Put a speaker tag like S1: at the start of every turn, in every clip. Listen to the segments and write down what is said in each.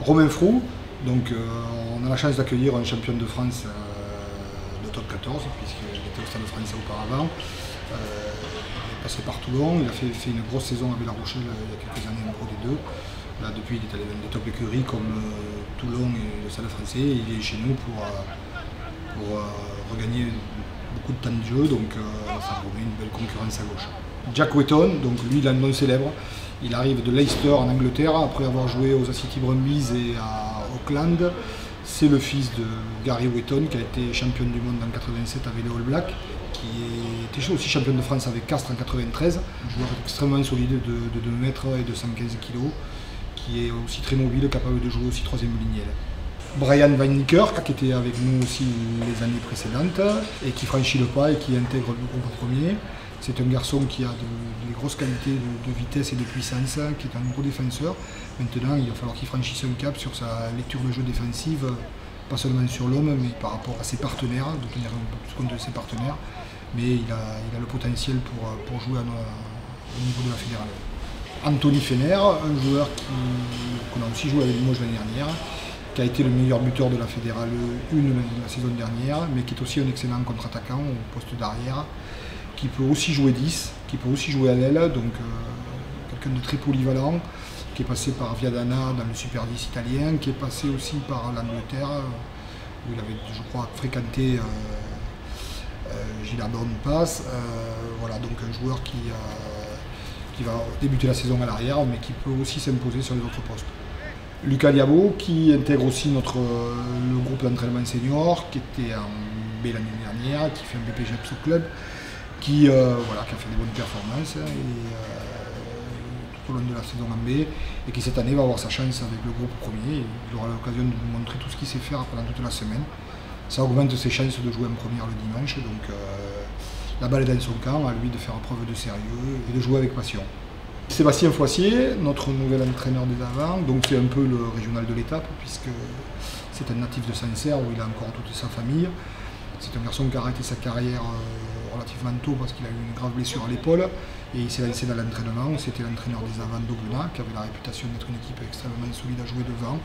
S1: Romain Frou, donc on a la chance d'accueillir un champion de France de top 14, puisqu'il était au Stade français auparavant. Il est passé par Toulon, il a fait une grosse saison avec La Rochelle il y a quelques années en Pro D2. Là, depuis, il est allé dans des top écuries comme Toulon et le Stade français. Il est chez nous pour regagner beaucoup de temps de jeu, donc ça promet une belle concurrence à gauche. Jack Wetton, donc lui il a un nom célèbre. Il arrive de Leicester en Angleterre après avoir joué aux City Brumbies et à Auckland. C'est le fils de Gary Wetton qui a été champion du monde en 87 avec les All Blacks, qui était aussi champion de France avec Castres en 93, un joueur extrêmement solide de 2 mètres et de 115 kg, qui est aussi très mobile, capable de jouer aussi troisième ligne. Brian Van Niekerk, qui était avec nous aussi les années précédentes et qui franchit le pas et qui intègre le groupe premier. C'est un garçon qui a de grosses qualités de vitesse et de puissance, qui est un gros défenseur. Maintenant, il va falloir qu'il franchisse un cap sur sa lecture de jeu défensive, pas seulement sur l'homme, mais par rapport à ses partenaires, de tenir un peu plus compte de ses partenaires. Mais il a le potentiel pour jouer au niveau de la fédérale. Anthony Fener, un joueur qu'on a aussi joué avec Limoges l'année dernière, qui a été le meilleur buteur de la fédérale 1 la saison dernière, mais qui est aussi un excellent contre-attaquant au poste d'arrière, qui peut aussi jouer 10, qui peut aussi jouer à l'aile, donc quelqu'un de très polyvalent, qui est passé par Viadana dans le Super 10 italien, qui est passé aussi par l'Angleterre, où il avait, je crois, fréquenté Gilabon Pass. Voilà, donc un joueur qui va débuter la saison à l'arrière, mais qui peut aussi s'imposer sur les autres postes. Lucas Diabo, qui intègre aussi le groupe d'entraînement senior, qui était en B l'année dernière, qui fait un BPGEPS au club, qui a fait des bonnes performances tout au long de la saison en B, et qui cette année va avoir sa chance avec le groupe premier. Il aura l'occasion de nous montrer tout ce qu'il sait faire pendant toute la semaine. Ça augmente ses chances de jouer en première le dimanche, donc la balle est dans son camp, à lui de faire preuve de sérieux et de jouer avec passion. Sébastien Foissier, notre nouvel entraîneur des avants, donc c'est un peu le régional de l'étape, puisque c'est un natif de Sancerre où il a encore toute sa famille. C'est un garçon qui a arrêté sa carrière relativement tôt parce qu'il a eu une grave blessure à l'épaule et il s'est lancé dans l'entraînement. C'était l'entraîneur des avants d'Aubenas, qui avait la réputation d'être une équipe extrêmement solide à jouer devant.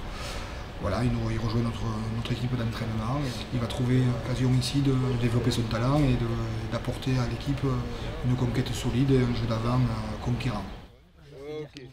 S1: Voilà, il rejoint notre équipe d'entraînement. Il va trouver l'occasion ici de développer son talent et d'apporter à l'équipe une conquête solide et un jeu d'avant conquérant.
S2: Okay.